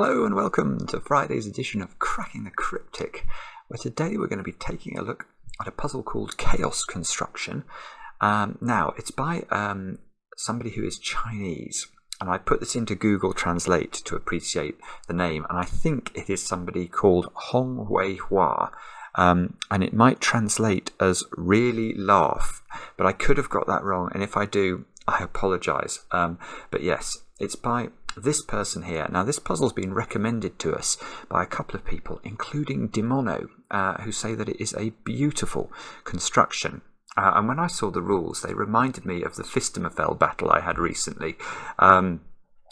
Hello and welcome to Friday's edition of Cracking the Cryptic, where today we're going to be taking a look at a puzzle called Chaos Construction. Now, it's by somebody who is Chinese, and I put this into Google Translate to appreciate the name, and I think it is somebody called Hong Wei Hua, and it might translate as really laugh, but I could have got that wrong, and if I do, I apologise. But yes, it's by this person here. Now, this puzzle's been recommended to us by a couple of people, including Demono, who say that it is a beautiful construction. And when I saw the rules, they reminded me of the Phistomefel battle I had recently,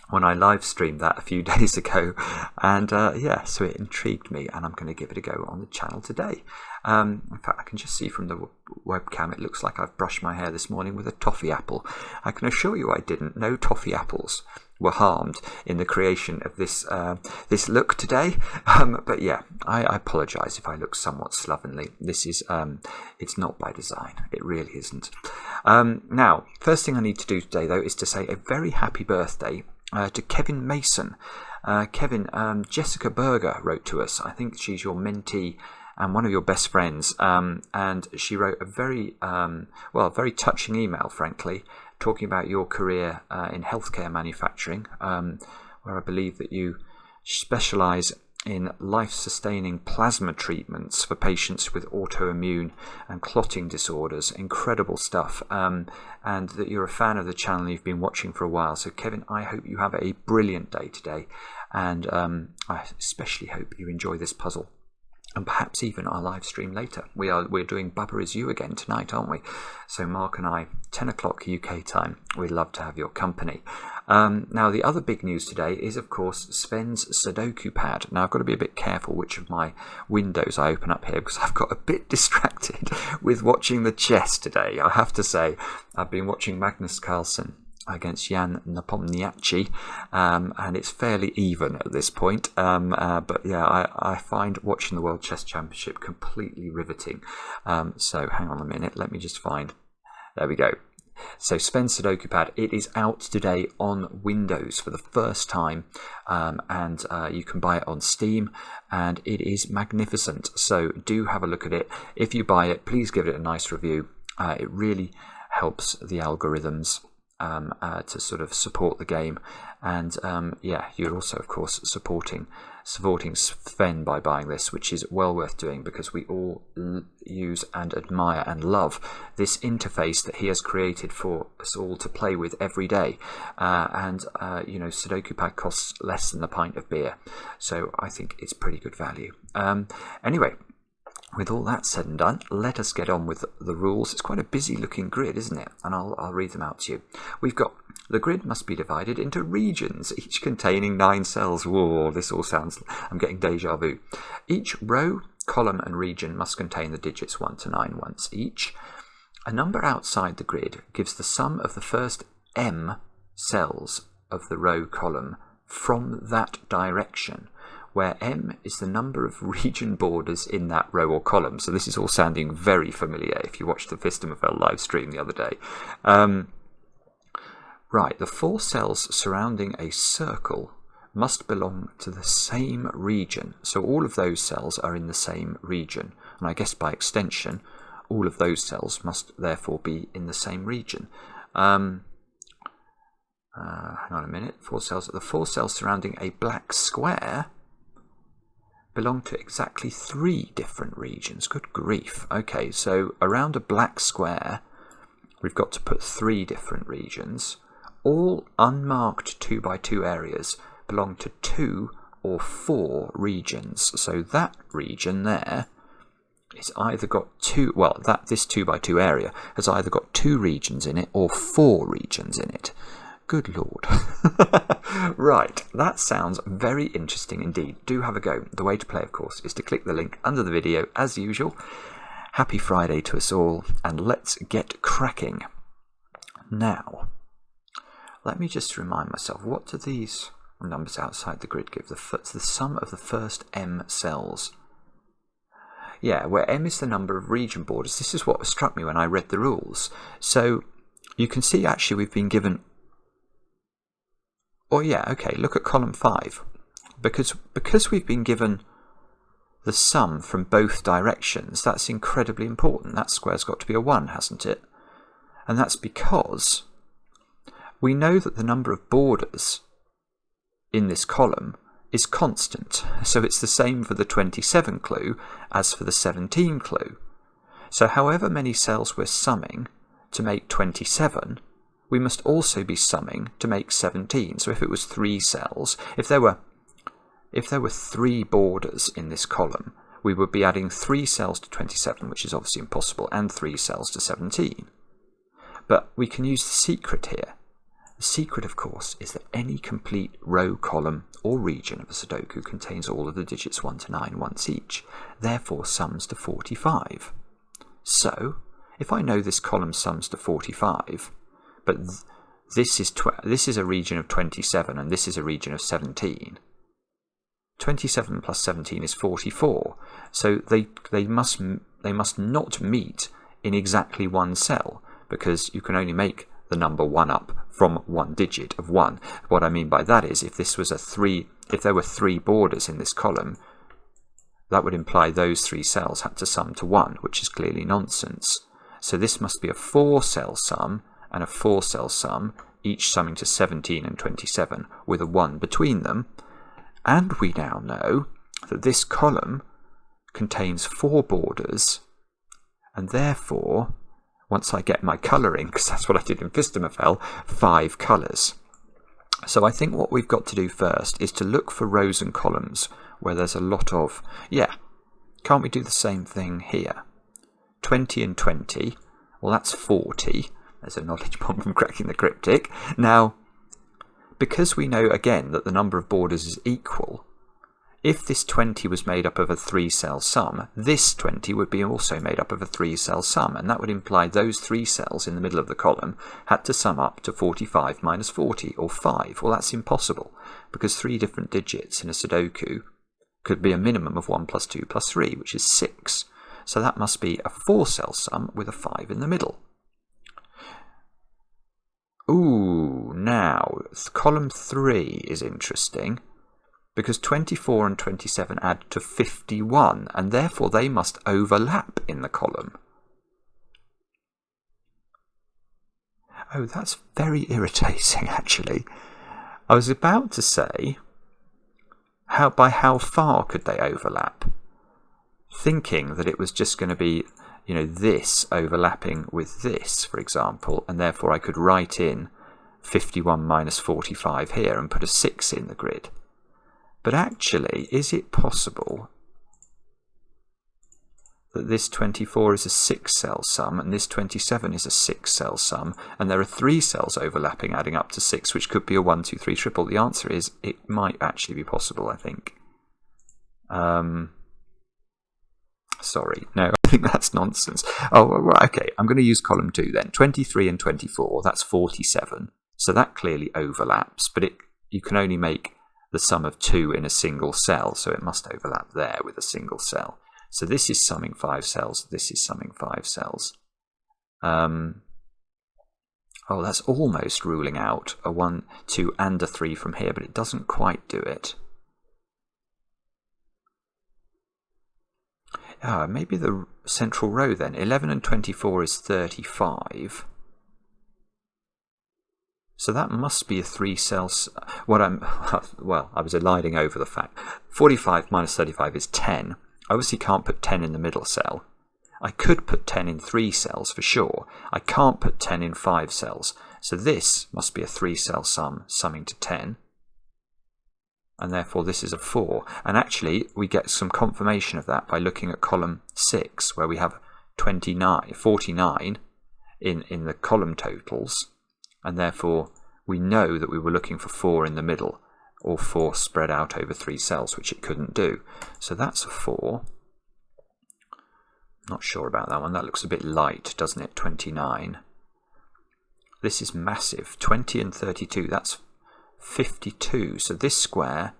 when I live streamed that a few days ago. And yeah, so it intrigued me, and I'm going to give it a go on the channel today. In fact, I can just see from the webcam it looks like I've brushed my hair this morning with a toffee apple. I can assure you I didn't. No toffee apples were harmed in the creation of this this look today. But yeah, I apologise if I look somewhat slovenly. This is it's not by design. It really isn't. Now, first thing I need to do today, though, is to say a very happy birthday to Kevin Mason. Kevin, Jessica Berger wrote to us. I think she's your mentee and one of your best friends, and she wrote a very very touching email, frankly, talking about your career in healthcare manufacturing, where I believe that you specialise in life-sustaining plasma treatments for patients with autoimmune and clotting disorders. Incredible stuff, and that you're a fan of the channel and you've been watching for a while. So Kevin, I hope you have a brilliant day today, and I especially hope you enjoy this puzzle, and perhaps even our live stream later. We're doing Bubba Is You again tonight, aren't we? So Mark and I, 10 o'clock UK time, we'd love to have your company. Now, the other big news today is, of course, Sven's Sudoku Pad. Now, I've got to be a bit careful which of my windows I open up here, because I've got a bit distracted with watching the chess today. I have to say, I've been watching Magnus Carlsen against Jan Nepomniachtchi, and it's fairly even at this point. But yeah, I find watching the World Chess Championship completely riveting. So hang on a minute, let me just find. There we go. So Sven's Sudoku Pad, it is out today on Windows for the first time, and you can buy it on Steam, and it is magnificent. So do have a look at it. If you buy it, please give it a nice review. It really helps the algorithms to sort of support the game, and yeah, you're also, of course, supporting Sven by buying this, which is well worth doing, because we all use and admire and love this interface that he has created for us all to play with every day. And you know, Sudoku Pad costs less than a pint of beer, so I think it's pretty good value. Anyway, with all that said and done, let us get on with the rules. It's quite a busy looking grid, isn't it? And I'll read them out to you. We've got, the grid must be divided into regions, each containing 9 cells. Whoa, this all sounds, I'm getting deja vu. Each row, column and region must contain the digits 1 to 9 once each. A number outside the grid gives the sum of the first M cells of the row column from that direction, where M is the number of region borders in that row or column. So this is all sounding very familiar if you watched the Phistomefel live stream the other day. Right, the 4 cells surrounding a circle must belong to the same region. So all of those cells are in the same region. And I guess by extension, all of those cells must therefore be in the same region. Hang on a minute. 4 cells. The 4 cells surrounding a black square belong to exactly 3 different regions. Good grief. Okay, so around a black square, we've got to put 3 different regions. All unmarked 2x2 areas belong to 2 or 4 regions. So that region there is either got 2, well, this 2x2 area has either got 2 regions in it or 4 regions in it. Good Lord. Right, that sounds very interesting indeed. Do have a go. The way to play, of course, is to click the link under the video as usual. Happy Friday to us all, and let's get cracking. Now, let me just remind myself, what do these numbers outside the grid give? It's the sum of the first M cells. Yeah, where M is the number of region borders. This is what struck me when I read the rules. So you can see actually we've been given... Oh yeah, okay, look at column 5. because we've been given the sum from both directions, that's incredibly important. That square's got to be a 1, hasn't it? And that's because we know that the number of borders in this column is constant. So it's the same for the 27 clue as for the 17 clue. So however many cells we're summing to make 27, we must also be summing to make 17. So if it was 3 cells, if there were 3 borders in this column, we would be adding 3 cells to 27, which is obviously impossible, and 3 cells to 17. But we can use the secret here. The secret, of course, is that any complete row, column, or region of a Sudoku contains all of the digits 1 to 9 once each, therefore sums to 45. So, if I know this column sums to 45, but this is a region of 27 and this is a region of 17, 27 plus 17 is 44. So they must not meet in exactly one cell, because you can only make the number 1 up from one digit of 1. What I mean by that is, if there were 3 borders in this column, that would imply those 3 cells had to sum to 1, which is clearly nonsense. So this must be a 4-cell sum and a 4-cell sum, each summing to 17 and 27, with a 1 between them. And we now know that this column contains 4 borders, and therefore, once I get my colouring, because that's what I did in Phistomefel, 5 colours. So I think what we've got to do first is to look for rows and columns where there's a lot of, can't we do the same thing here? 20 and 20, well that's 40. There's a knowledge bomb from cracking the cryptic. Now, because we know again that the number of borders is equal, if this 20 was made up of a 3-cell sum, this 20 would be also made up of a 3-cell sum, and that would imply those 3 cells in the middle of the column had to sum up to 45 minus 40, or 5. Well, that's impossible, because 3 different digits in a Sudoku could be a minimum of 1 plus 2 plus 3, which is 6. So that must be a 4-cell sum with a 5 in the middle. Ooh, now, column 3 is interesting, because 24 and 27 add to 51, and therefore they must overlap in the column. Oh, that's very irritating, actually. I was about to say, by how far could they overlap? Thinking that it was just going to be, this overlapping with this, for example, and therefore I could write in 51 minus 45 here and put a 6 in the grid. But actually, is it possible that this 24 is a 6-cell sum and this 27 is a 6-cell sum, and there are 3 cells overlapping adding up to 6, which could be a 1, 2, 3 triple? The answer is it might actually be possible, I think. Sorry, no, I think that's nonsense. Oh, okay, I'm going to use column 2 then. 23 and 24, that's 47. So that clearly overlaps, but you can only make the sum of 2 in a single cell, so it must overlap there with a single cell. So this is summing 5 cells, this is summing 5 cells. Oh, that's almost ruling out a 1, 2 and a 3 from here, but it doesn't quite do it. Maybe the central row then. 11 and 24 is 35. So that must be a 3-cell... Well, I was eliding over the fact. 45 minus 35 is 10. I obviously can't put 10 in the middle cell. I could put 10 in 3 cells for sure. I can't put 10 in 5 cells. So this must be a 3-cell sum, summing to 10. And therefore this is a 4. And actually we get some confirmation of that by looking at column 6, where we have 49 in the column totals, and therefore we know that we were looking for 4 in the middle, or 4 spread out over 3 cells, which it couldn't do. So that's a 4. Not sure about that one. That looks a bit light, doesn't it? 29. This is massive. 20 and 32, that's 52. So this square,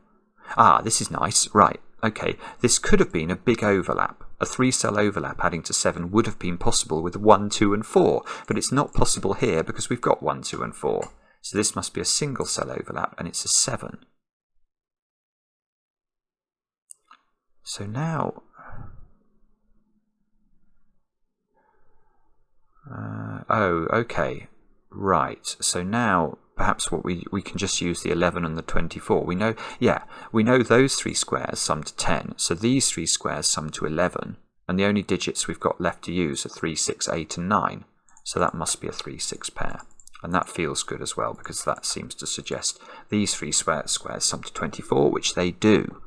this is nice. Right, okay, this could have been a big overlap. A 3-cell overlap adding to 7 would have been possible with 1, 2 and 4, but it's not possible here because we've got 1, 2 and 4. So this must be a single cell overlap, and it's a 7. So now, oh, okay, right. So now perhaps what we can just use the 11 and the 24. We know, yeah, we know those three squares sum to 10. So these three squares sum to 11, and the only digits we've got left to use are 3, 6, 8, and 9. So that must be a 3, 6 pair. And that feels good as well, because that seems to suggest these three squares sum to 24, which they do.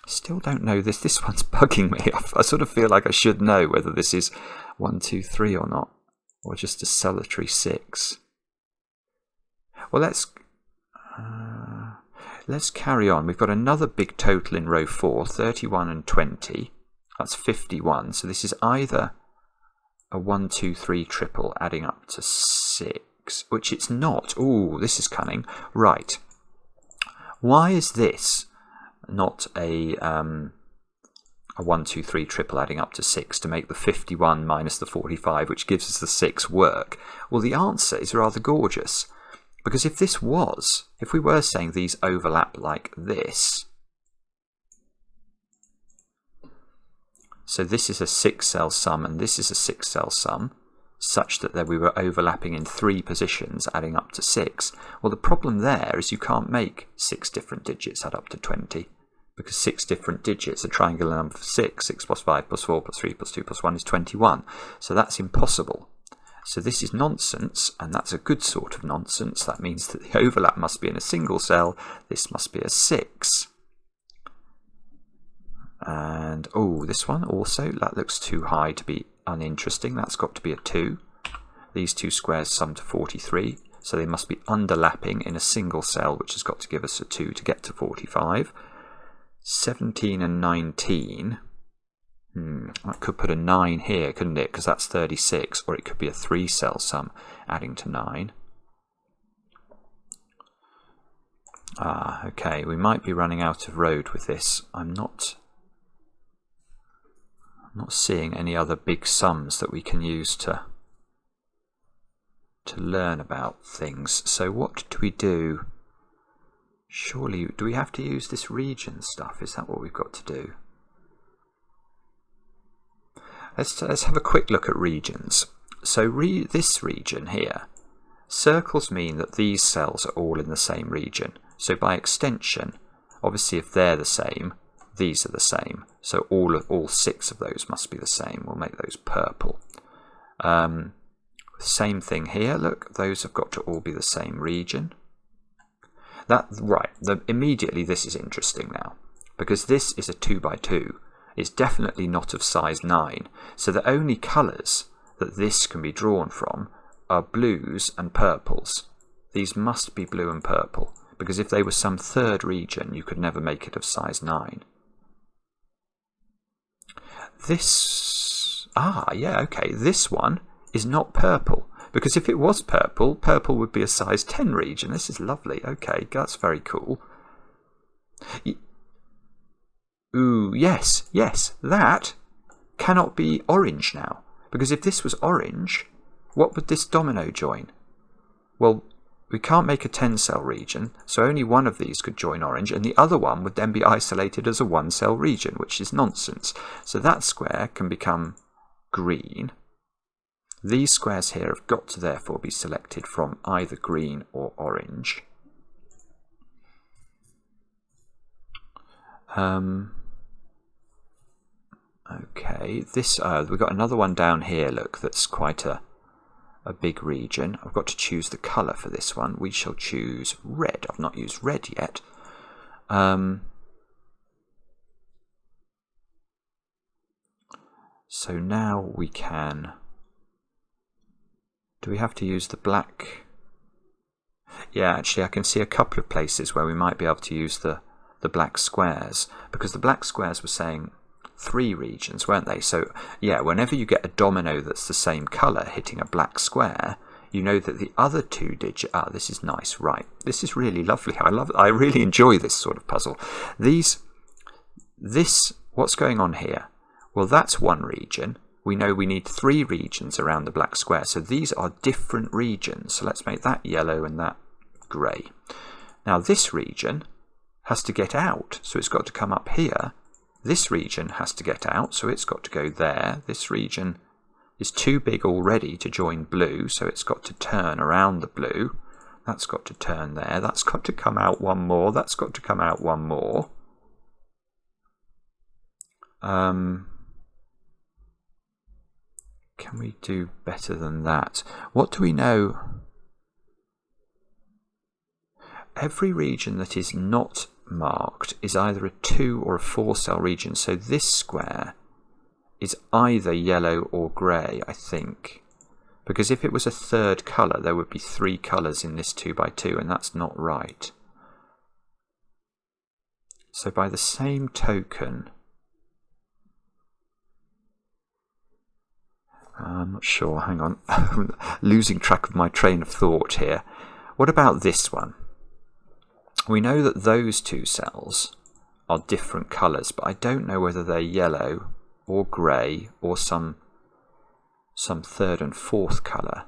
Still don't know this. This one's bugging me. I sort of feel like I should know whether this is 1, 2, 3 or not, or just a solitary 6. Well, let's carry on. We've got another big total in row 4, 31 and 20. That's 51. So this is either a 1, 2, 3 triple adding up to 6, which it's not. Ooh, this is cunning. Right. Why is this not a 1, 2, 3 triple adding up to 6 to make the 51 minus the 45, which gives us the 6, work? Well, the answer is rather gorgeous. Because if we were saying these overlap like this, so this is a 6-cell sum and this is a 6-cell sum, such that we were overlapping in 3 positions adding up to 6. Well, the problem there is you can't make 6 different digits add up to 20, because 6 different digits are triangular number for 6. 6 plus 5 plus 4 plus 3 plus 2 plus 1 is 21. So that's impossible. So this is nonsense, and that's a good sort of nonsense. That means that the overlap must be in a single cell. This must be a 6. And, oh, this one also, that looks too high to be uninteresting. That's got to be a 2. These two squares sum to 43, so they must be underlapping in a single cell, which has got to give us a 2 to get to 45. 17 and 19. I could put a 9 here, couldn't it? Because that's 36, or it could be a 3-cell sum adding to 9. Okay, we might be running out of road with this. I'm not seeing any other big sums that we can use to learn about things. So what do we do? Surely, do we have to use this region stuff? Is that what we've got to do? Let's have a quick look at regions. So this region here, circles mean that these cells are all in the same region. So by extension, obviously if they're the same, these are the same. So all 6 of those must be the same. We'll make those purple. Same thing here. Look, those have got to all be the same region. Immediately this is interesting now, because this is a 2 by 2. It's definitely not of size 9. So the only colours that this can be drawn from are blues and purples. These must be blue and purple, because if they were some third region, you could never make it of size 9. This one is not purple, because if it was purple, purple would be a size 10 region. This is lovely. Okay, that's very cool. Ooh, yes, that cannot be orange now, because if this was orange, what would this domino join? Well, we can't make a 10-cell region, so only one of these could join orange, and the other one would then be isolated as a 1-cell region, which is nonsense. So that square can become green. These squares here have got to therefore be selected from either green or orange. Okay, we've got another one down here, look, that's quite a big region. I've got to choose the colour for this one. We shall choose red. I've not used red yet. So now we can... Do we have to use the black? Yeah, actually I can see a couple of places where we might be able to use the black squares, because the black squares were saying 3 regions, weren't they? So yeah, whenever you get a domino that's the same colour hitting a black square, you know that the other 2 digits... this is nice, right. This is really lovely. I really enjoy this sort of puzzle. What's going on here? Well, that's 1 region. We know we need 3 regions around the black square. So these are different regions. So let's make that yellow and that grey. Now this region has to get out, so it's got to come up here. This region has to get out, so it's got to go there. This region is too big already to join blue, so it's got to turn around the blue. That's got to turn there. That's got to come out one more. That's got to come out one more. Can we do better than that? What do we know? Every region that is not marked is either a 2 or a 4 cell region. So this square is either yellow or grey, I think. Because if it was a third colour, there would be 3 colours in this 2x2, and that's not right. So by the same token, I'm not sure, hang on, I'm losing track of my train of thought here. What about this one? We know that those 2 cells are different colours, but I don't know whether they're yellow or grey or some third and fourth colour.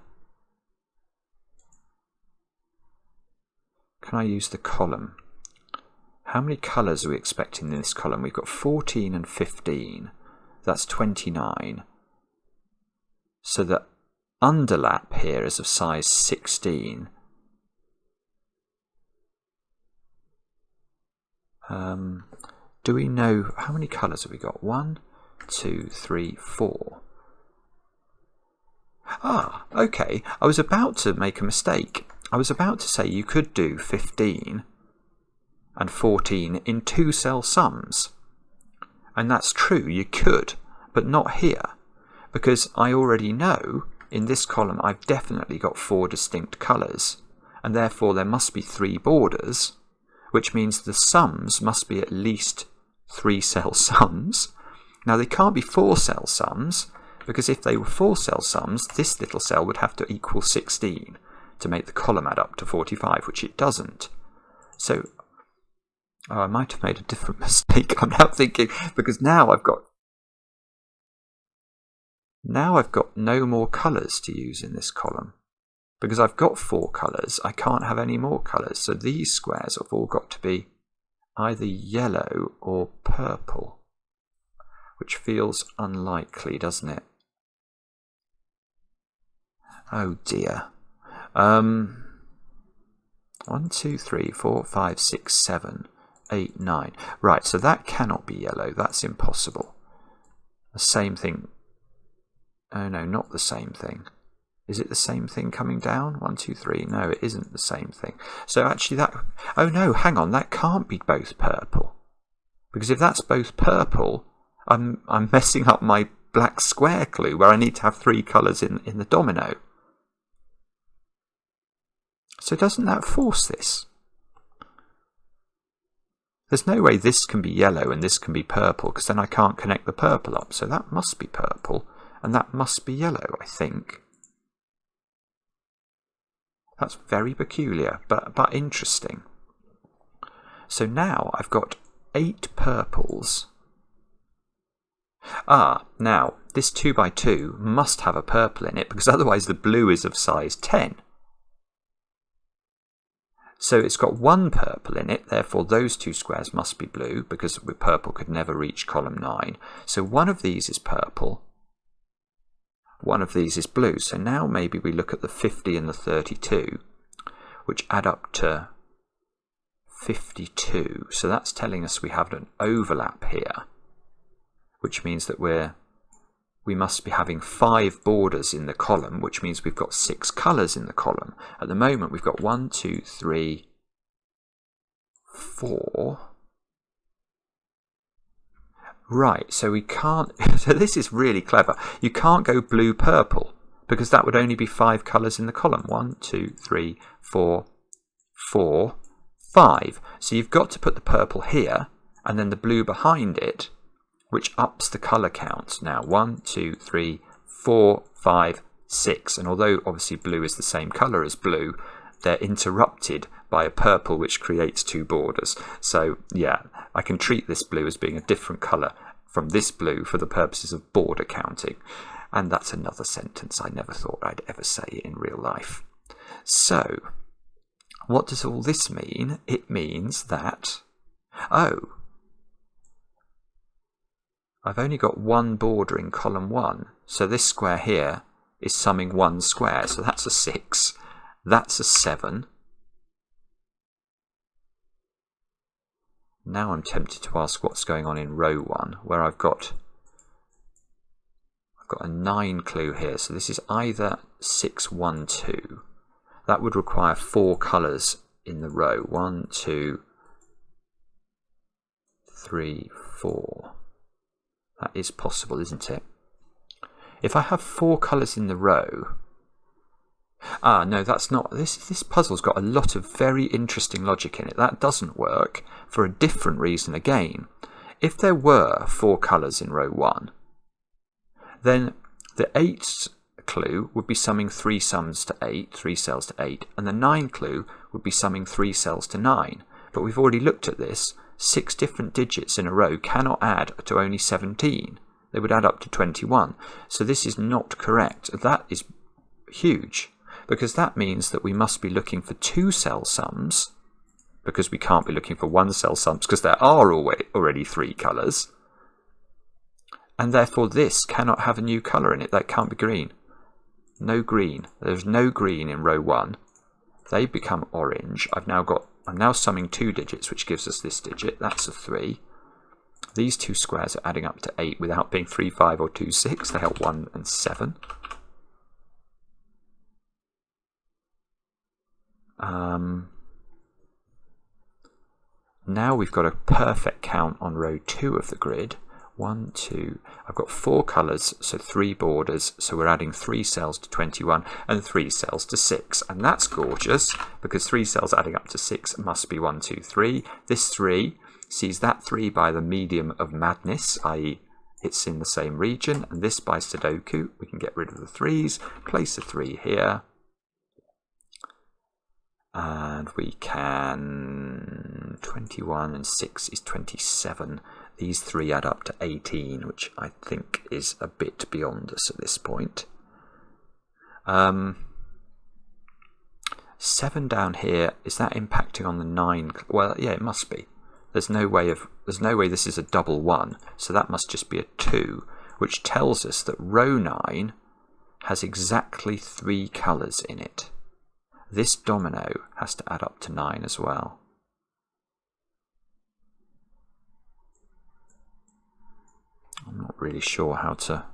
Can I use the column? How many colours are we expecting in this column? We've got 14 and 15. That's 29. So the underlap here is of size 16. Do we know how many colours have we got? 1, 2, 3, 4. Ah, okay. I was about to make a mistake. I was about to say you could do 15 and 14 in 2 cell sums. And that's true, you could, but not here. Because I already know in this column I've definitely got 4 distinct colours. And therefore there must be 3 borders, which means the sums must be at least 3 cell sums. Now they can't be 4 cell sums, because if they were 4 cell sums, this little cell would have to equal 16 to make the column add up to 45, which it doesn't. So, I might have made a different mistake. I'm now thinking, because now I've got no more colours to use in this column. Because I've got 4 colours, I can't have any more colours. So these squares have all got to be either yellow or purple, which feels unlikely, doesn't it? Oh dear. 1, 2, 3, 4, 5, 6, 7, 8, 9. Right, so that cannot be yellow. That's impossible. The same thing. Oh no, not the same thing. Is it the same thing coming down? 1, 2, 3. No, it isn't the same thing. So actually that... Oh no, hang on. That can't be both purple. Because if that's both purple, I'm messing up my black square clue where I need to have 3 colours in the domino. So doesn't that force this? There's no way this can be yellow and this can be purple, because then I can't connect the purple up. So that must be purple and that must be yellow, I think. That's very peculiar, but interesting. So now I've got 8 purples. Ah, now this 2x2 must have a purple in it, because otherwise the blue is of size 10. So it's got 1 purple in it, therefore those 2 squares must be blue, because purple could never reach column 9. So one of these is purple, one of these is blue. So now maybe we look at the 50 and the 32, which add up to 52. So that's telling us we have an overlap here, which means that we must be having 5 borders in the column, which means we've got 6 colours in the column. At the moment we've got 1, 2, 3, 4. Right, so we can't... So this is really clever. You can't go blue-purple, because that would only be 5 colours in the column. 1, 2, 3, 4, 4, 5. So you've got to put the purple here, and then the blue behind it, which ups the colour count. Now 1, 2, 3, 4, 5, 6. And although obviously blue is the same colour as blue, they're interrupted by a purple which creates 2 borders. So yeah, I can treat this blue as being a different colour from this blue for the purposes of border counting. And that's another sentence I never thought I'd ever say in real life. So what does all this mean? It means that Oh, I've only got one border in column 1, so this square here is summing one square, so that's a 6, that's a 7. Now I'm tempted to ask what's going on in row 1, where I've got a 9 clue here, so this is either 6, 1, 2. That would require 4 colours in the row. 1, 2, 3, 4. That is possible, isn't it? If I have 4 colours in the row... Ah, no, that's not... This puzzle's got a lot of very interesting logic in it. That doesn't work for a different reason again. If there were 4 colours in row 1, then the 8th clue would be summing 3 sums to 8, 3 cells to 8, and the 9 clue would be summing 3 cells to 9. But we've already looked at this. 6 different digits in a row cannot add to only 17. They would add up to 21. So this is not correct. That is huge, because that means that we must be looking for 2 cell sums, because we can't be looking for 1 cell sums because there are already 3 colours. And therefore this cannot have a new colour in it. That can't be green. No green. There's no green in row 1. They become orange. I'm now summing 2 digits, which gives us this digit. That's a 3. These 2 squares are adding up to 8 without being 3, 5 or 2, 6. They are 1 and 7. Now we've got a perfect count on row 2 of the grid. 1, 2, I've got 4 colours, so 3 borders, so we're adding 3 cells to 21 and 3 cells to 6. And that's gorgeous, because 3 cells adding up to 6 must be 1, 2, 3. This 3 sees that 3 by the medium of madness, i.e. it's in the same region, and this by Sudoku. We can get rid of the 3's, place a 3 here, and we can... 21 and 6 is 27. These 3 add up to 18, which I think is a bit beyond us at this point. 7 down here, is that impacting on the 9? Well, yeah, it must be. There's no way this is a double 1, so that must just be a 2, which tells us that row 9 has exactly 3 colours in it. This domino has to add up to 9 as well. I'm not really sure how to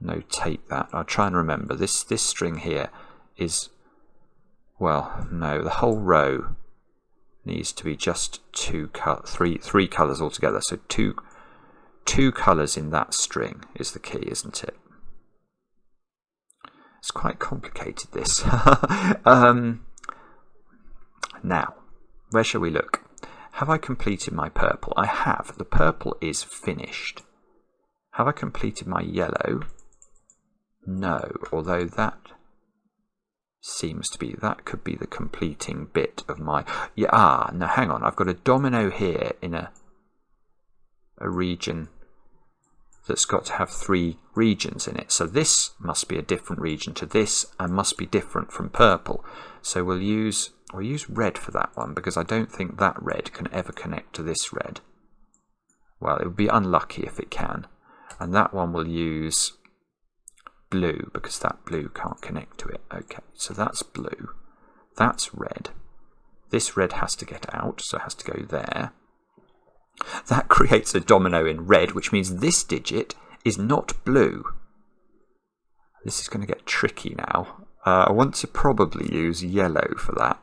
notate that. I'll try and remember. This string here is, well, no, the whole row needs to be just three colours altogether. So two colours in that string is the key, isn't it? It's quite complicated, this. Now, where shall we look? Have I completed my purple? I have. The purple is finished. Have I completed my yellow? No, although that seems to be, that could be the completing bit of my... Yeah, no, hang on. I've got a domino here in a region that's got to have 3 regions in it. So this must be a different region to this and must be different from purple. So we'll use red for that one, because I don't think that red can ever connect to this red. Well, it would be unlucky if it can. And that one will use blue, because that blue can't connect to it. Okay, so that's blue. That's red. This red has to get out, so it has to go there. That creates a domino in red, which means this digit is not blue. This is going to get tricky now. I want to probably use yellow for that.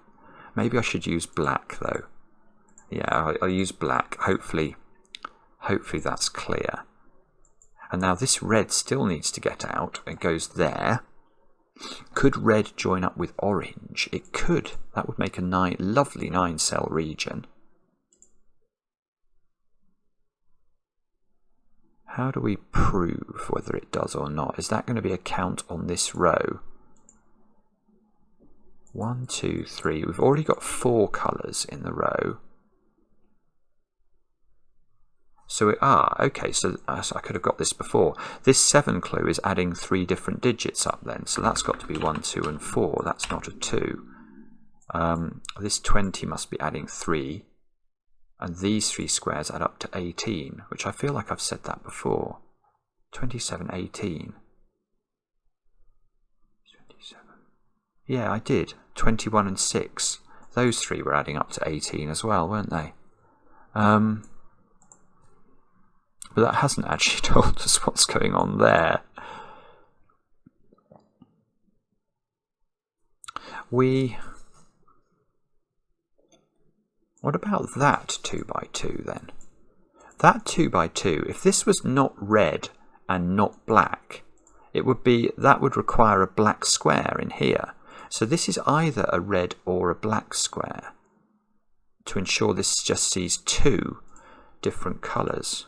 Maybe I should use black, though. Yeah, I'll use black. Hopefully that's clear. And now this red still needs to get out. It goes there. Could red join up with orange? It could. That would make a lovely 9-cell region. How do we prove whether it does or not? Is that going to be a count on this row? 1, 2, 3. We've already got 4 colours in the row. So okay, so I could have got this before. This 7 clue is adding 3 different digits up then, so that's got to be 1, 2 and 4. That's not a 2. This 20 must be adding 3. And these 3 squares add up to 18, which I feel like I've said that before. 27, 18. 27. Yeah, I did. 21 and 6. Those 3 were adding up to 18 as well, weren't they? But that hasn't actually told us what's going on there. What about that 2 by 2 then? That 2 by 2, if this was not red and not black, that would require a black square in here. So this is either a red or a black square to ensure this just sees 2 different colours.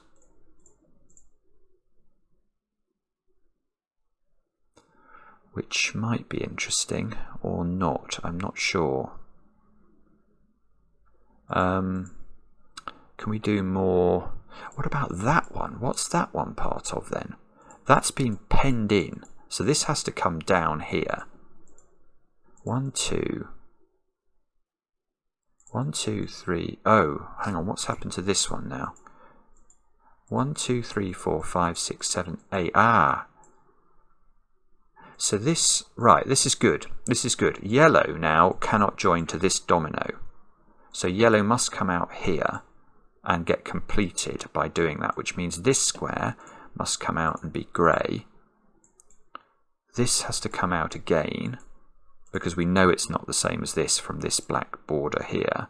Which might be interesting or not, I'm not sure. Can we do more? What about that one? What's that one part of then? That's been penned in, so this has to come down here. 1, 2. 1, 2, 3. Oh, hang on, what's happened to this one now? 1, 2, 3, 4, 5, 6, 7, 8. Ah! So this, right, this is good. This is good. Yellow now cannot join to this domino. So yellow must come out here and get completed by doing that, which means this square must come out and be grey. This has to come out again, because we know it's not the same as this from this black border here.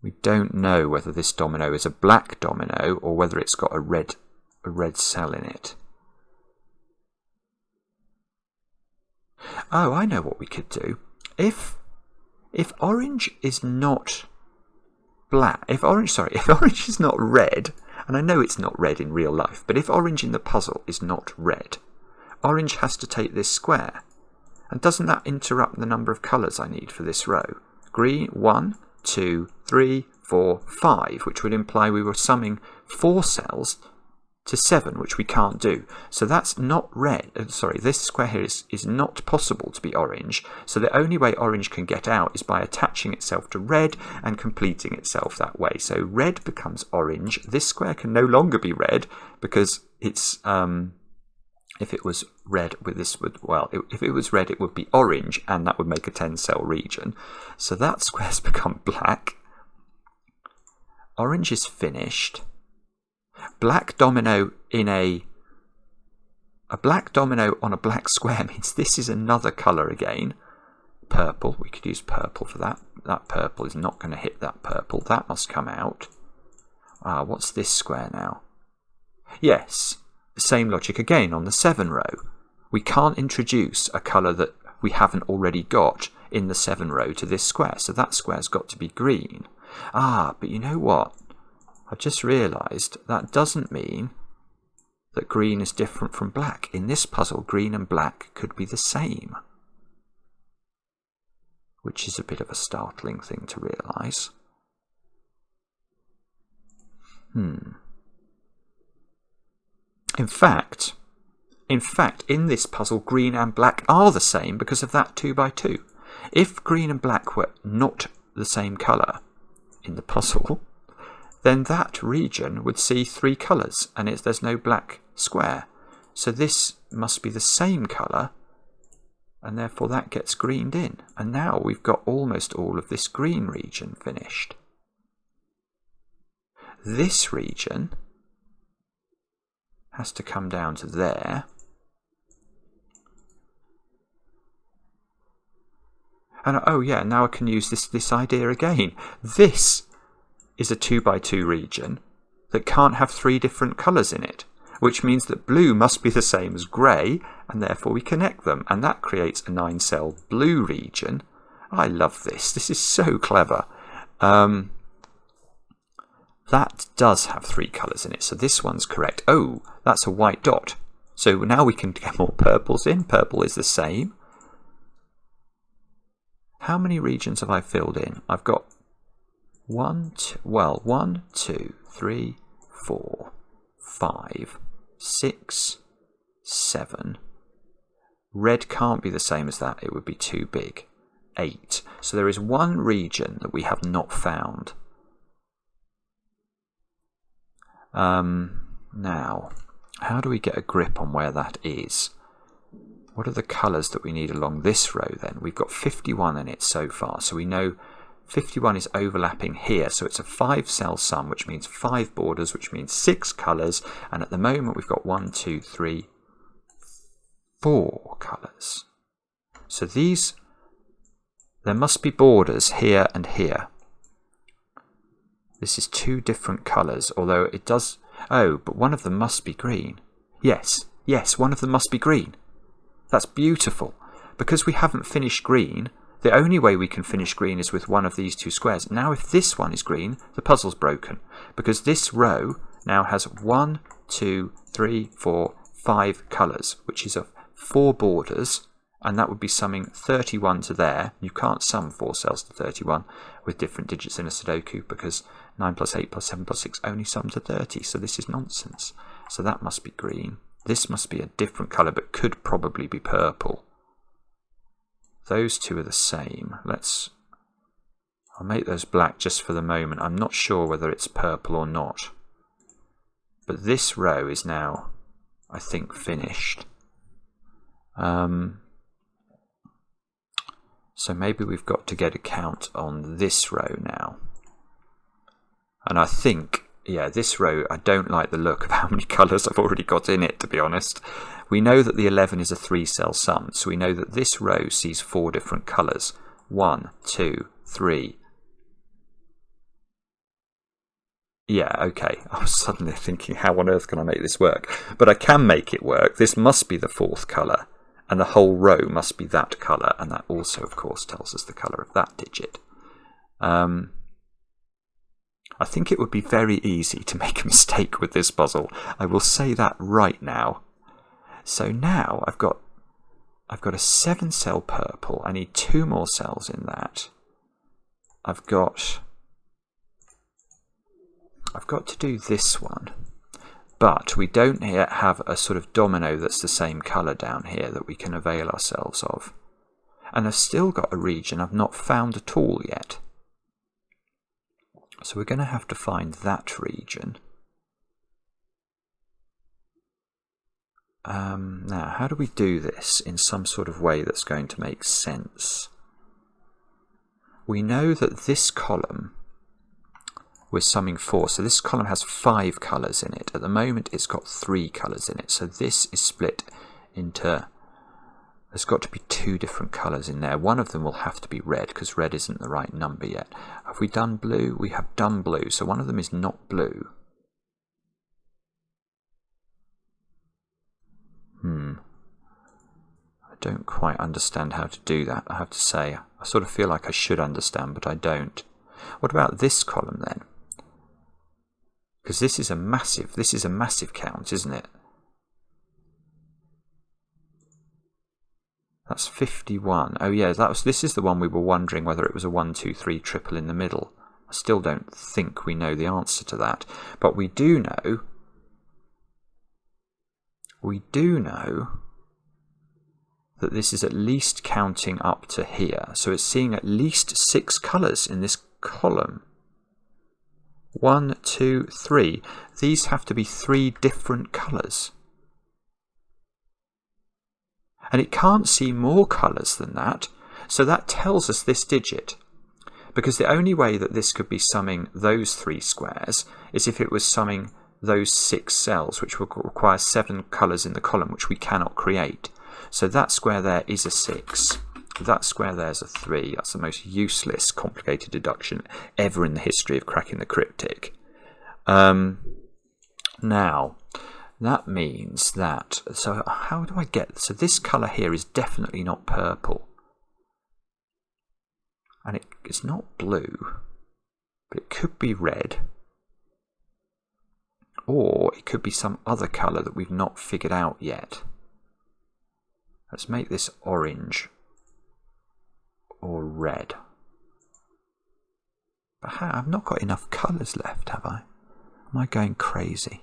We don't know whether this domino is a black domino or whether it's got a red cell in it. Oh, I know what we could do. If orange is not black, if orange is not red, and I know it's not red in real life, but if orange in the puzzle is not red, orange has to take this square. And doesn't that interrupt the number of colours I need for this row? Green, 1, 2, 3, 4, 5, which would imply we were summing 4 cells to 7, which we can't do. So that's not red. Sorry, this square here is not possible to be orange. So the only way orange can get out is by attaching itself to red and completing itself that way. So red becomes orange. This square can no longer be red because it's if it was red with this would if it was red it would be orange, and that would make a 10-cell region. So that square's become black. Orange is finished. Black domino in a black domino on a black square means this is another colour again. Purple, we could use purple for that. That purple is not going to hit that purple. That must come out. What's this square now? Yes, the same logic again on the 7 row. We can't introduce a colour that we haven't already got in the 7 row to this square, so that square's got to be green. But you know what? I've just realised that doesn't mean that green is different from black. In this puzzle, green and black could be the same, which is a bit of a startling thing to realise. In fact, in this puzzle, green and black are the same because of that 2 by 2. If green and black were not the same colour in the puzzle, then that region would see 3 colours, and there's no black square. So this must be the same colour, and therefore that gets greened in. And now we've got almost all of this green region finished. This region has to come down to there. And oh yeah, now I can use this idea again. This is a 2 by 2 region that can't have 3 different colours in it, which means that blue must be the same as grey, and therefore we connect them, and that creates a 9-cell blue region. I love this. This is so clever. That does have 3 colours in it, so this one's correct. Oh, that's a white dot. So now we can get more purples in. Purple is the same. How many regions have I filled in? I've got 1, 2, 3, 4, 5, 6, 7. Red can't be the same as that. It would be too big. 8. So there is one region that we have not found. Now, how do we get a grip on where that is? What are the colours that we need along this row then? We've got 51 in it so far, so we know 51 is overlapping here, so it's a 5-cell sum, which means 5 borders, which means 6 colours, and at the moment we've got 1, 2, 3, 4 colours. So these, there must be borders here and here. This is 2 different colours, although it does... Oh, but one of them must be green. Yes, yes, one of them must be green. That's beautiful. Because we haven't finished green, the only way we can finish green is with one of these 2 squares. Now if this one is green, the puzzle's broken. Because this row now has 1, 2, 3, 4, 5 colours, which is of 4 borders, and that would be summing 31 to there. You can't sum 4 cells to 31 with different digits in a Sudoku, because 9 plus 8 plus 7 plus 6 only sum to 30, so this is nonsense. So that must be green. This must be a different colour, but could probably be purple. Those 2 are the same. I'll make those black just for the moment. I'm not sure whether it's purple or not. But this row is now, I think, finished. So maybe we've got to get a count on this row now. And I think, yeah, this row, I don't like the look of how many colours I've already got in it, to be honest. We know that the 11 is a 3-cell sum, so we know that this row sees 4 different colours. 1, 2, 3. Yeah, okay. I was suddenly thinking, how on earth can I make this work? But I can make it work. This must be the 4th colour, and the whole row must be that colour, and that also, of course, tells us the colour of that digit. I think it would be very easy to make a mistake with this puzzle. I will say that right now. So now I've got a 7-cell purple. I need 2 more cells in that. I've got to do this one. But we don't yet have a sort of domino that's the same colour down here that we can avail ourselves of. And I've still got a region I've not found at all yet. So we're going to have to find that region. Now, how do we do this in some sort of way that's going to make sense? We know that this column, we're summing 4, so this column has 5 colours in it. At the moment it's got 3 colours in it, so this is split into... There's got to be 2 different colours in there. One of them will have to be red, because red isn't the right number yet. Have we done blue? We have done blue, so one of them is not blue. I don't quite understand how to do that, I have to say. I sort of feel like I should understand, but I don't. What about this column then? Because this is a massive count, isn't it? That's 51. Oh yeah, this is the one we were wondering whether it was a 1, 2, 3 triple in the middle. I still don't think we know the answer to that. But we do know that this is at least counting up to here. So it's seeing at least 6 colours in this column. 1, 2, 3. These have to be 3 different colours. And it can't see more colours than that, so that tells us this digit. Because the only way that this could be summing those 3 squares is if it was summing those 6 cells, which will require 7 colours in the column, which we cannot create. So that square there is a 6. That square there is a 3. That's the most useless, complicated deduction ever in the history of cracking the cryptic. Now, that means that... So how do I get... So this colour here is definitely not purple. And it's not blue. But it could be red. Or it could be some other colour that we've not figured out yet. Let's make this orange. Or red. But I've not got enough colours left, have I? Am I going crazy?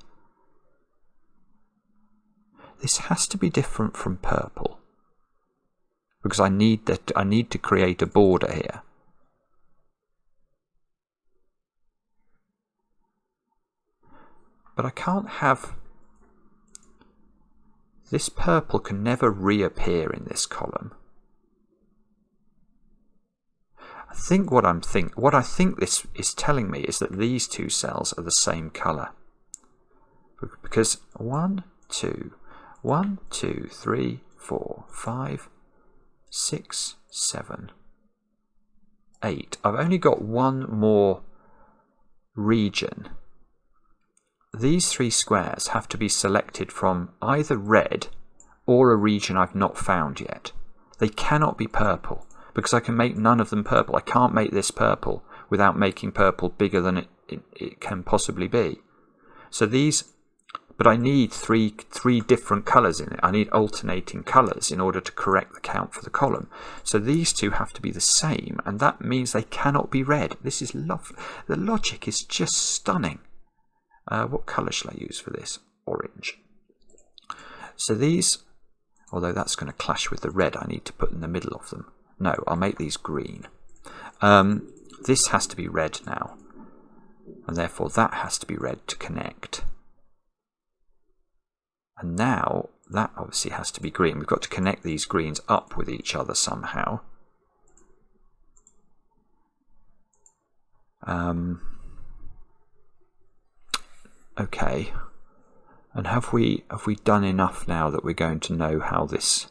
This has to be different from purple. because I need to create a border here. But I can't have... This purple can never reappear in this column. I think what I think this is telling me is that these two cells are the same colour. Because 1, 2, 3, 4, 5, 6, 7, 8. I've only got one more region. These three squares have to be selected from either red or a region I've not found yet. They cannot be purple, because I can make none of them purple. I can't make this purple without making purple bigger than it can possibly be. So these, but I need three different colours in it. I need alternating colours in order to correct the count for the column. So these two have to be the same, and that means they cannot be red. This is lovely. The logic is just stunning. What colour shall I use for this? Orange. So these, although that's going to clash with the red I need to put in the middle of them. No, I'll make these green. This has to be red now, and therefore that has to be red to connect. And now that obviously has to be green. We've got to connect these greens up with each other somehow. Okay, and have we done enough now that we're going to know how this?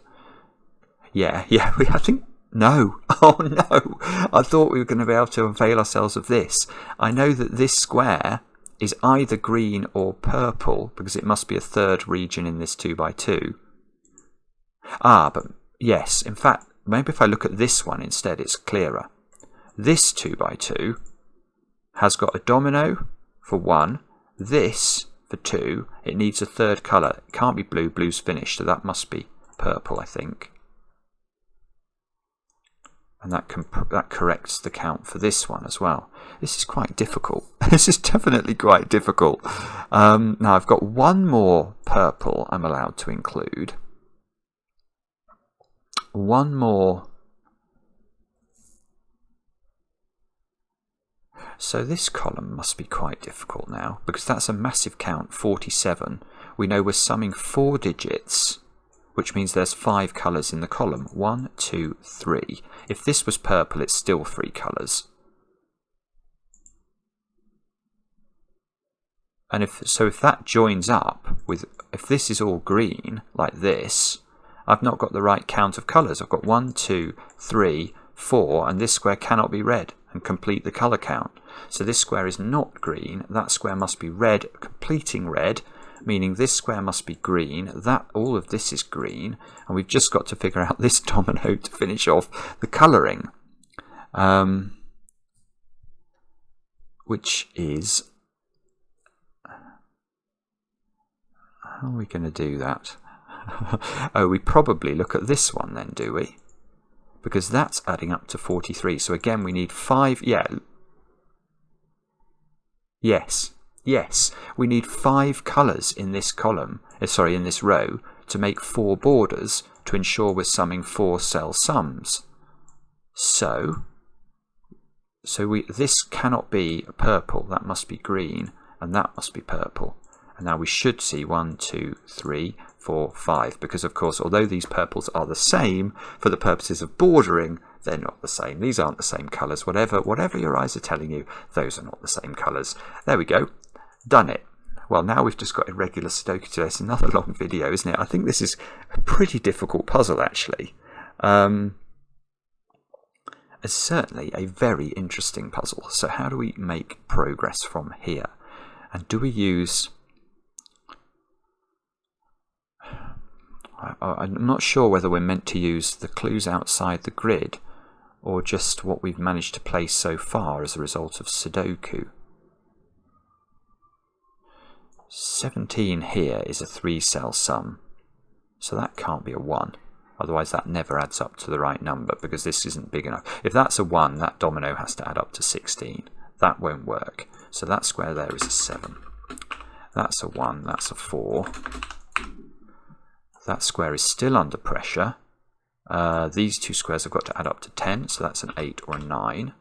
Yeah, I think no. Oh no! I thought we were going to be able to avail ourselves of this. I know that this square is either green or purple because it must be a third region in this 2x2. But yes, in fact, maybe if I look at this one instead, it's clearer. This 2x2 has got a domino for 1. This for 2, it needs a third colour. It can't be blue, blue's finished, so that must be purple, I think. And that corrects the count for this one as well. This is quite difficult. This is definitely quite difficult. Now I've got one more purple I'm allowed to include. One more. So this column must be quite difficult now, because that's a massive count, 47. We know we're summing 4 digits, which means there's 5 colours in the column. 1, 2, 3. If this was purple, it's still 3 colours. And if that joins up with, if this is all green, like this, I've not got the right count of colours. I've got 1, 2, 3, 4, and this square cannot be red and complete the colour count. So this square is not green, that square must be red, completing red, meaning this square must be green, that all of this is green, and we've just got to figure out this domino to finish off the colouring. Which is... How are we going to do that? Oh, we probably look at this one then, do we? Because that's adding up to 43. So again, we need 5... Yeah. Yes. We need 5 colours in this column, in this row, to make 4 borders to ensure we're summing 4 cell sums. So this cannot be purple. That must be green, and that must be purple. And now we should see 1, 2, 3, 4, 5, because of course, although these purples are the same, for the purposes of bordering, they're not the same. These aren't the same colours. Whatever your eyes are telling you, those are not the same colours. There we go. Done it. Well, now we've just got irregular Sudoku today. It's another long video, isn't it? I think this is a pretty difficult puzzle, actually. It's certainly a very interesting puzzle. So how do we make progress from here? And do we use... I'm not sure whether we're meant to use the clues outside the grid or just what we've managed to place so far as a result of Sudoku. 17 here is a 3-cell sum, so that can't be a 1. Otherwise that never adds up to the right number because this isn't big enough. If that's a 1, that domino has to add up to 16. That won't work. So that square there is a 7. That's a 1, that's a 4. That square is still under pressure. These two squares have got to add up to 10, so that's an 8 or a 9.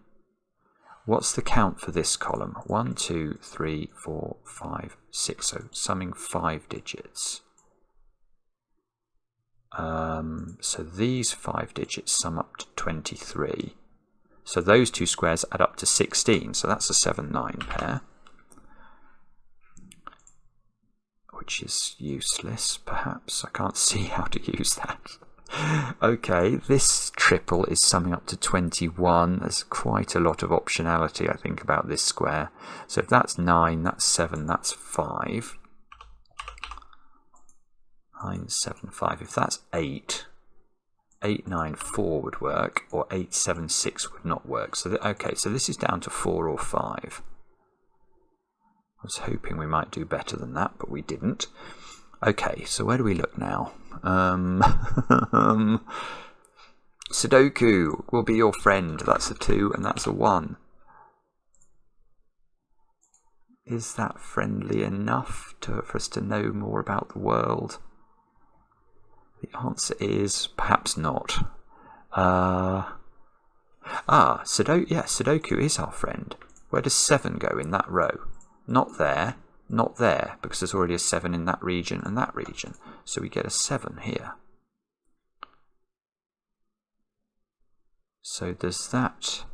What's the count for this column? 1, 2, 3, 4, 5, 6. So summing 5 digits. So these 5 digits sum up to 23. So those two squares add up to 16. So that's a 7-9 pair, which is useless, perhaps. I can't see how to use that. Okay, this triple is summing up to 21. There's quite a lot of optionality, I think, about this square. So if that's 9, that's 7, that's 5. 9, 7, 5. If that's 8, 8, 9, 4 would work, or 8, 7, 6 would not work. So okay, so this is down to 4 or 5. I was hoping we might do better than that, but we didn't. Okay, so where do we look now? Sudoku will be your friend. That's a 2 and that's a 1. Is that friendly enough for us to know more about the world? The answer is perhaps not. Sudoku is our friend. Where does 7 go in that row? Not there, not there, because there's already a 7 in that region and that region. So we get a 7 here. So does that...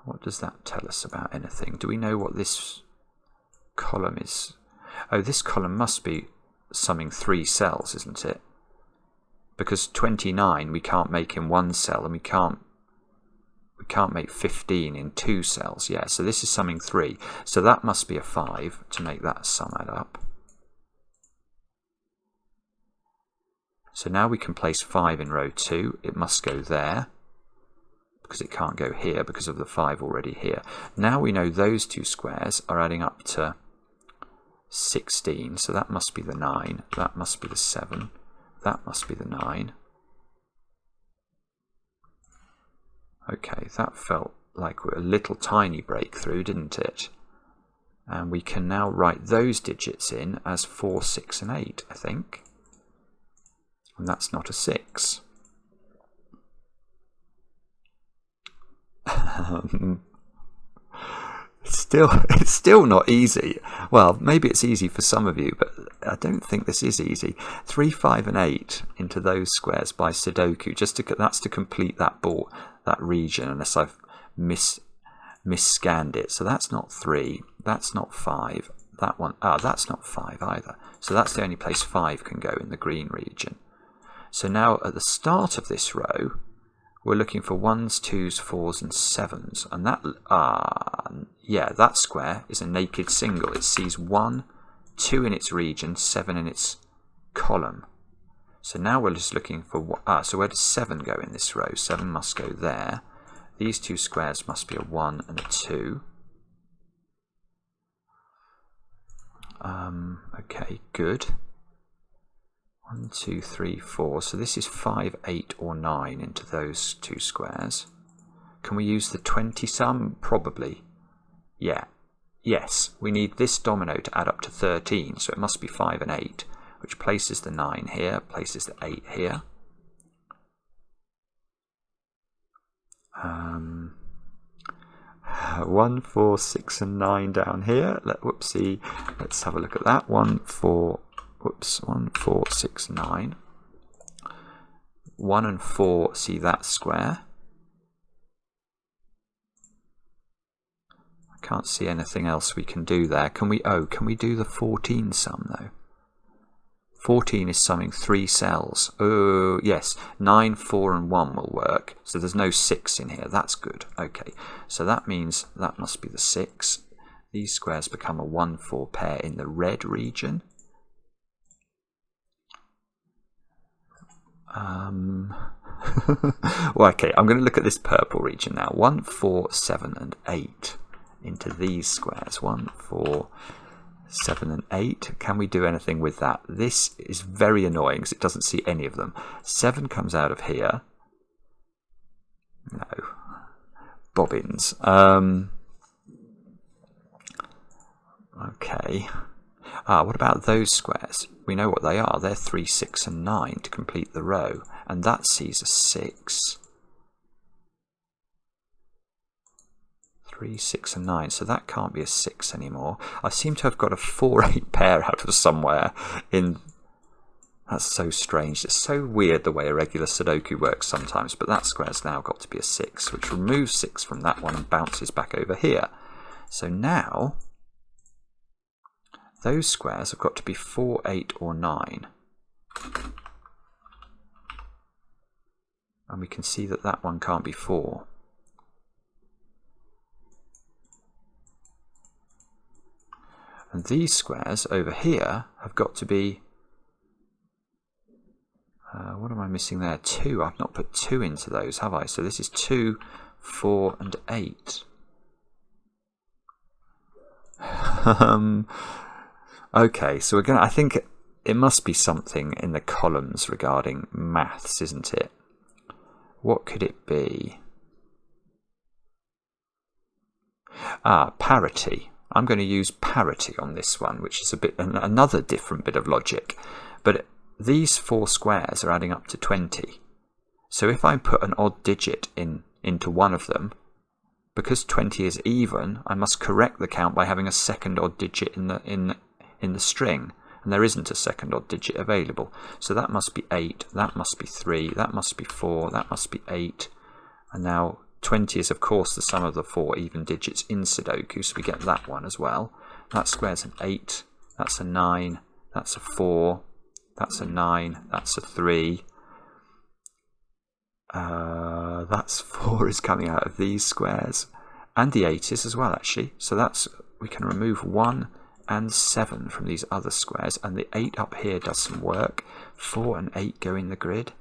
what does that tell us about anything? Do we know what this column is? Oh, this column must be summing 3 cells, isn't it? Because 29 we can't make in 1 cell, and we can't make 15 in 2 cells. Yeah, so this is summing 3. So that must be a 5 to make that sum add up. So now we can place 5 in row 2. It must go there, because it can't go here because of the 5 already here. Now we know those two squares are adding up to 16. So that must be the 9. That must be the 7. That must be the 9. Okay, that felt like a little tiny breakthrough, didn't it? And we can now write those digits in as 4, 6, and 8, I think. And that's not a 6. It's still not easy. Well, maybe it's easy for some of you, but I don't think this is easy. 3, 5, and 8 into those squares by Sudoku. That's to complete that region, unless I've misscanned it. So that's not 3. That's not 5. That one. That's not 5 either. So that's the only place 5 can go in the green region. So now at the start of this row, we're looking for 1s, 2s, 4s, and 7s. And that square is a naked single. It sees 1, 2 in its region, 7 in its column. So now we're just looking for... so where does 7 go in this row? 7 must go there. These two squares must be a 1 and a 2. Okay, good. 1, 2, 3, 4. So this is 5, 8, or 9 into those two squares. Can we use the 20 sum? Probably. Yeah. Yes, we need this domino to add up to 13, so it must be 5 and 8, which places the 9 here, places the 8 here. 1, 4, 6, and 9 down here. Whoopsie. Let's have a look at that. 1, 4, 6, 9. 1 and 4 see that square. I can't see anything else we can do there. Can we do the 14 sum though? 14 is summing 3 cells. Oh, yes. 9, 4, and 1 will work. So there's no 6 in here. That's good. Okay. So that means that must be the 6. These squares become a 1, 4 pair in the red region. Well, okay, I'm going to look at this purple region now. 1, 4, 7, and 8 into these squares. 1, 4, 7, and 8. Can we do anything with that? This is very annoying because it doesn't see any of them. 7 comes out of here. No. Bobbins. Okay. What about those squares? We know what they are. They're 3, 6 and 9 to complete the row. And that sees a 6. 3, 6 and 9. So that can't be a 6 anymore. I seem to have got a 4, 8 pair out of somewhere in... That's so strange. It's so weird the way a regular Sudoku works sometimes. But that square's now got to be a 6, which removes 6 from that one and bounces back over here. So now... those squares have got to be 4, 8 or 9. And we can see that that one can't be 4. And these squares over here have got to be... what am I missing there? 2. I've not put 2 into those, have I? So this is 2, 4 and 8. Okay, so we're going to... I think it must be something in the columns regarding maths, isn't it? What could it be? Parity. I'm going to use parity on this one, which is a bit another different bit of logic. But these 4 squares are adding up to 20. So if I put an odd digit into one of them, because 20 is even, I must correct the count by having a second odd digit in the string. And there isn't a second odd digit available. So that must be 8, that must be 3, that must be 4, that must be 8. And now 20 is of course the sum of the 4 even digits in Sudoku, so we get that one as well. That square's an 8, that's a 9, that's a 4, that's a 9, that's a 3. That's 4 is coming out of these squares. And the 8 is as well, actually. So that's, we can remove 1 and 7 from these other squares, and the 8 up here does some work. 4 and 8 go in the grid.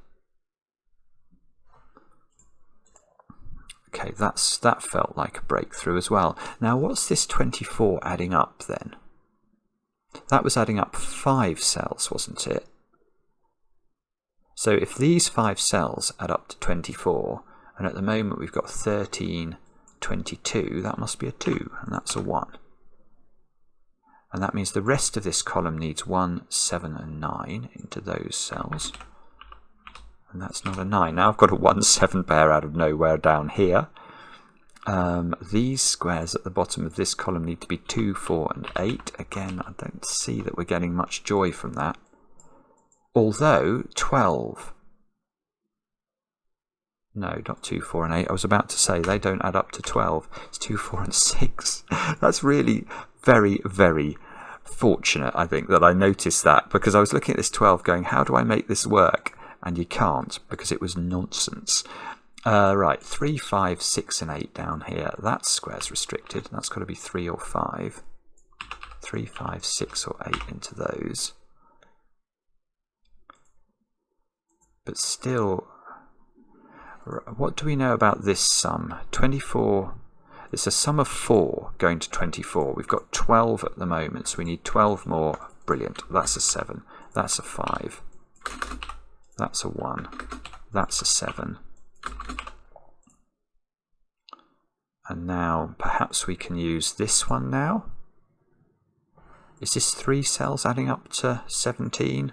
Okay, that felt like a breakthrough as well. Now what's this 24 adding up then? That was adding up 5 cells, wasn't it? So if these 5 cells add up to 24, and at the moment we've got 13, 22, that must be a 2, and that's a 1. And that means the rest of this column needs 1, 7 and 9 into those cells. And that's not a 9. Now I've got a 1, 7 pair out of nowhere down here. These squares at the bottom of this column need to be 2, 4 and 8. Again, I don't see that we're getting much joy from that. Although 12... No, not 2, 4 and 8. I was about to say they don't add up to 12. It's 2, 4 and 6. That's really very, very fortunate, I think, that I noticed that, because I was looking at this 12 going, how do I make this work? And you can't, because it was nonsense. Right, 3, 5, 6 and 8 down here. That square's restricted. That's got to be 3 or 5. 3, 5, 6 or 8 into those. But still... What do we know about this sum? 24, it's a sum of 4 going to 24. We've got 12 at the moment, so we need 12 more. Brilliant. That's a 7. That's a 5. That's a 1. That's a 7. And now perhaps we can use this one now. Is this 3 cells adding up to 17?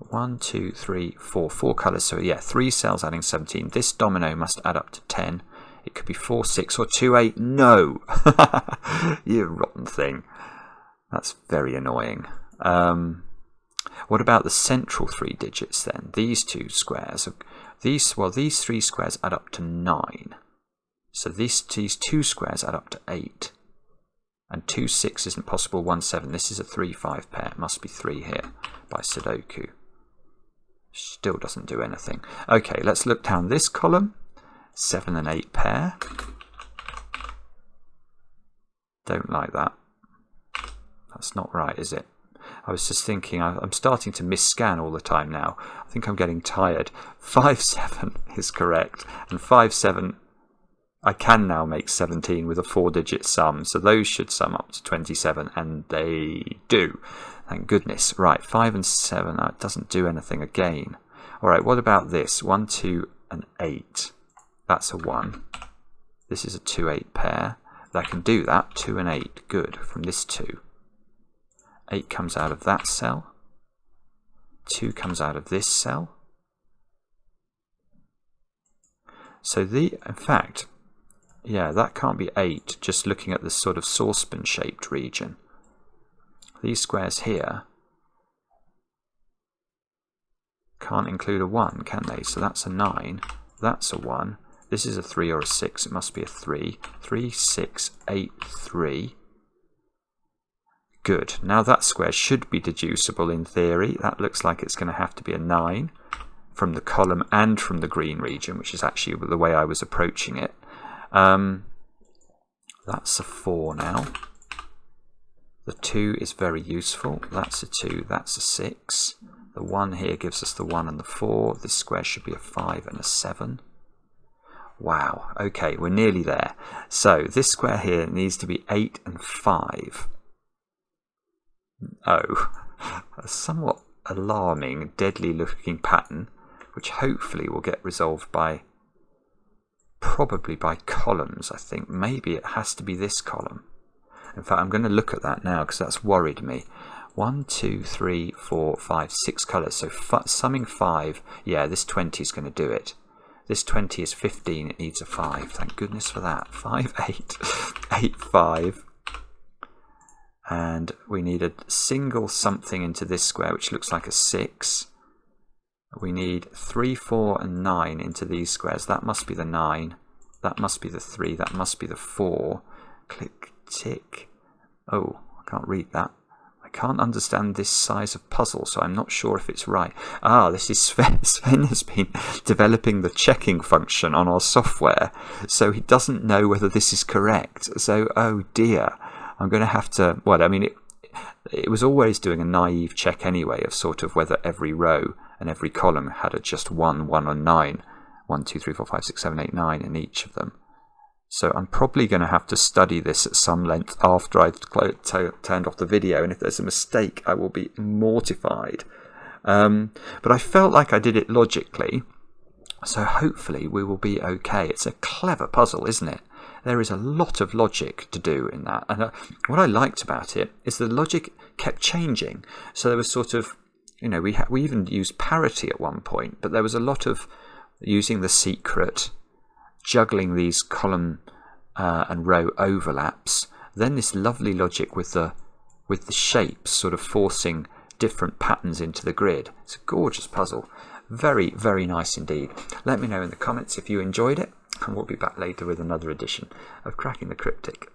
1, 2, 3, 4. 4 colours, so yeah, 3 cells adding 17. This domino must add up to 10. It could be 4, 6 or 2, 8. No! You rotten thing. That's very annoying. What about the central 3 digits then? These 2 squares. These 3 squares add up to 9. So these 2 squares add up to 8. And 2, 6 isn't possible. 1, 7. This is a 3, 5 pair. It must be 3 here by Sudoku. Still doesn't do anything. Okay, let's look down this column. 7 and 8 pair. Don't like that. That's not right, is it? I was just thinking, I'm starting to misscan all the time now. I think I'm getting tired. 5, 7 is correct. And 5, 7, I can now make 17 with a 4-digit sum. So those should sum up to 27, and they do. Thank goodness. Right, 5 and 7, it doesn't do anything again. All right, what about this? 1, 2 and 8. That's a 1. This is a 2, 8 pair. That can do that. 2 and 8, good, from this 2. 8 comes out of that cell. 2 comes out of this cell. So in fact, yeah, that can't be 8, just looking at this sort of saucepan-shaped region. These squares here can't include a 1, can they? So that's a 9, that's a 1. This is a 3 or a 6, it must be a 3. 3, 6, 8, 3. Good. Now that square should be deducible in theory. That looks like it's going to have to be a 9 from the column and from the green region, which is actually the way I was approaching it. That's a 4 now. The 2 is very useful. That's a 2, that's a 6. The 1 here gives us the 1 and the 4. This square should be a 5 and a 7. Wow, okay, we're nearly there. So this square here needs to be 8 and 5. Oh, a somewhat alarming, deadly looking pattern, which hopefully will get resolved by, probably by columns, I think. Maybe it has to be this column. In fact, I'm going to look at that now because that's worried me. 1, 2, 3, 4, 5, 6 colours. So summing 5, yeah, this 20 is going to do it. This 20 is 15, it needs a 5. Thank goodness for that. 5, 8, 8, 5. And we need a single something into this square, which looks like a 6. We need 3, 4, and 9 into these squares. That must be the 9. That must be the 3. That must be the 4. Click, tick. Oh, I can't read that. I can't understand this size of puzzle, so I'm not sure if it's right. Ah, this is Sven. Sven has been developing the checking function on our software, so he doesn't know whether this is correct. So, oh dear. I'm going to have to, well, I mean, it was always doing a naive check anyway of sort of whether every row and every column had a just 1, 1, and 9. 1, 2, 3, 4, 5, 6, 7, 8, 9 in each of them. So I'm probably going to have to study this at some length after I've turned off the video, and if there's a mistake, I will be mortified. But I felt like I did it logically, so hopefully we will be okay. It's a clever puzzle, isn't it? There is a lot of logic to do in that. And what I liked about it is the logic kept changing. So there was sort of, you know, we even used parity at one point, but there was a lot of using the secret, juggling these column and row overlaps. Then this lovely logic with the shapes sort of forcing different patterns into the grid. It's a gorgeous puzzle. Very, very nice indeed. Let me know in the comments if you enjoyed it, and we'll be back later with another edition of Cracking the Cryptic.